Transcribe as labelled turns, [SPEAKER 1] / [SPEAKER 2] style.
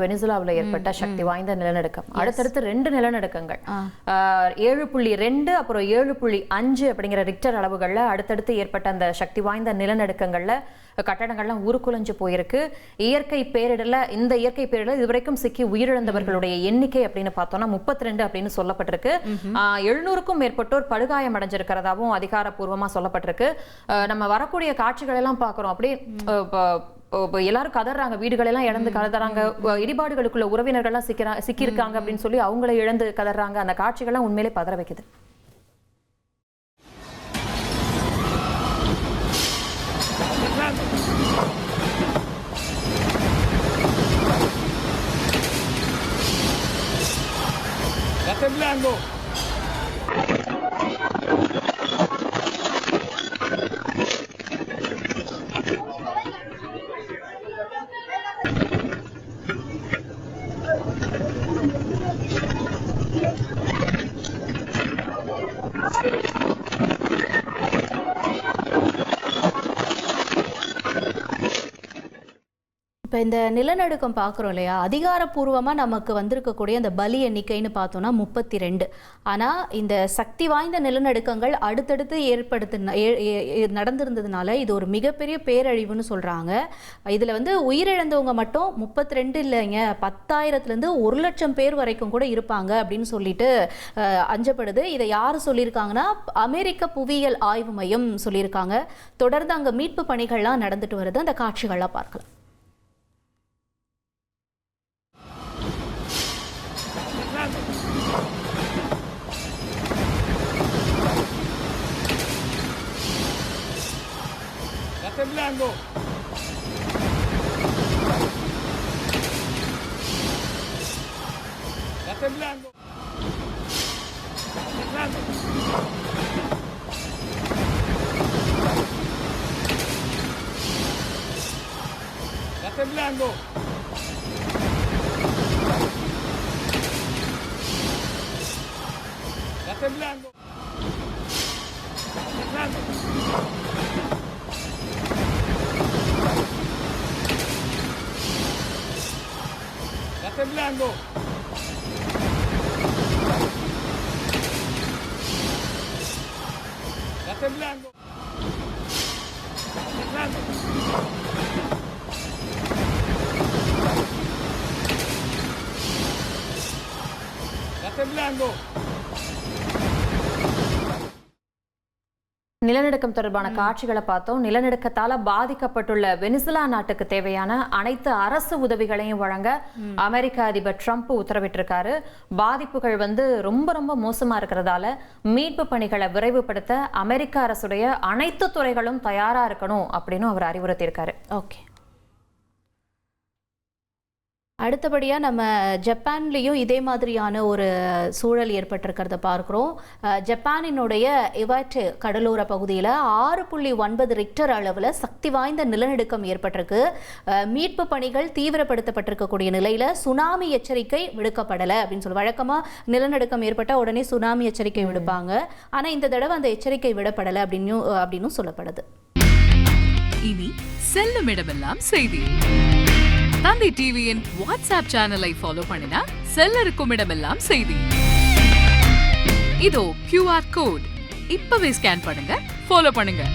[SPEAKER 1] வெனிசுலாவில் ஏற்பட்ட சக்தி வாய்ந்த நிலநடுக்கம். அடுத்தடுத்து 2 நிலநடுக்கங்கள் 7.2 அப்புறம் 7.5 அப்படிங்கிற ரிக்டர் அளவுகள்ல அடுத்தடுத்து ஏற்பட்ட அந்த சக்தி வாய்ந்த நிலநடுக்கங்கள்ல கட்டடங்கள்லாம் உருக்குலைஞ்சு போயிருக்கு. இந்த இயற்கை பேரிடர்ல இதுவரைக்கும் சிக்கி உயிரிழந்தவர்களுடைய எண்ணிக்கை அப்படின்னு பார்த்தோம்னா 32 அப்படின்னு சொல்லப்பட்டிருக்கு. 700க்கும் மேற்பட்டோர் படுகாயம் அடைஞ்சிருக்கிறதாவும் அதிகாரப்பூர்வமா சொல்லப்பட்டிருக்கு. நம்ம வரக்கூடிய காட்சிகள் எல்லாம் பார்க்கிறோம். அப்படியே எல்லாரும் கதறாங்க, வீடுகள் எல்லாம் இழந்து கதறாங்க, இடிபாடுகளுக்குள்ள உறவினர்கள்லாம் சிக்கியிருக்காங்க அப்படின்னு சொல்லி அவங்கள இழந்து கதறாங்க. அந்த காட்சிகள்லாம் உண்மையிலே பதற வைக்குது.
[SPEAKER 2] இப்போ இந்த நிலநடுக்கம் பார்க்குறோம் இல்லையா, அதிகாரப்பூர்வமாக நமக்கு வந்திருக்கக்கூடிய அந்த பலி எண்ணிக்கைன்னு பார்த்தோன்னா 32. ஆனால் இந்த சக்தி வாய்ந்த நிலநடுக்கங்கள் அடுத்தடுத்து நடந்திருந்ததுனால இது ஒரு மிகப்பெரிய பேரழிவுன்னு சொல்கிறாங்க. இதில் உயிரிழந்தவங்க மட்டும் 32 இல்லைங்க, 10,000லேருந்து 1,00,000 பேர் வரைக்கும் கூட இருப்பாங்க அப்படின்னு சொல்லிட்டு அஞ்சப்படுது. இதை யார் சொல்லியிருக்காங்கன்னா அமெரிக்க புவியியல் ஆய்வு மையம் சொல்லியிருக்காங்க. தொடர்ந்து அங்கே மீட்பு பணிகள்லாம் நடந்துட்டு வருது. அந்த காட்சிகள்லாம் பார்க்கலாம்.
[SPEAKER 3] temblando. Está temblando. Temblando. Está temblando. Está temblando. Temblando. temblando. Está temblando. Temblando. Está temblando.
[SPEAKER 1] நிலநடுக்கம் தொடர்பான காட்சிகளை பார்த்தோம். நிலநடுக்கத்தால பாதிக்கப்பட்டுள்ள வெனிசுலா நாட்டுக்கு தேவையான அனைத்து அரசு உதவிகளையும் வழங்க அமெரிக்க அதிபர் ட்ரம்ப் உத்தரவிட்டிருக்காரு. பாதிப்புகள் ரொம்ப ரொம்ப மோசமா இருக்கிறதால மீட்பு பணிகளை விரைவுபடுத்த அமெரிக்க அரசுடைய அனைத்து துறைகளும் தயாரா இருக்கணும் அப்படின்னு அவர் அறிவுறுத்தியிருக்காரு.
[SPEAKER 2] ஓகே, அடுத்தபடியாக நம்ம ஜப்பான்லேயும் இதே மாதிரியான ஒரு சூழல் ஏற்பட்டிருக்கிறத பார்க்குறோம். ஜப்பானினுடைய இவாட் கடலோர பகுதியில் 6.9 ரிக்டர் அளவில் சக்தி வாய்ந்த நிலநடுக்கம் ஏற்பட்டிருக்கு. மீட்பு பணிகள் தீவிரப்படுத்தப்பட்டிருக்கக்கூடிய நிலையில் சுனாமி எச்சரிக்கை விடுக்கப்படலை அப்படின்னு சொல்லி, வழக்கமாக நிலநடுக்கம் ஏற்பட்டால் உடனே சுனாமி எச்சரிக்கை விடுப்பாங்க. ஆனால் இந்த தடவை அந்த எச்சரிக்கை விடப்படலை அப்படின்னு சொல்லப்படுது.
[SPEAKER 4] இனி செல்லும் இடமெல்லாம் செய்தி. தந்தை டிவியின் வாட்ஸ்அப் சேனலை ஃபாலோ பண்ணினா செல்ல இருக்கும் இடமெல்லாம் செய்தி. இதோ QR கோட், இப்பவே ஸ்கேன் பண்ணுங்க, ஃபாலோ பண்ணுங்க.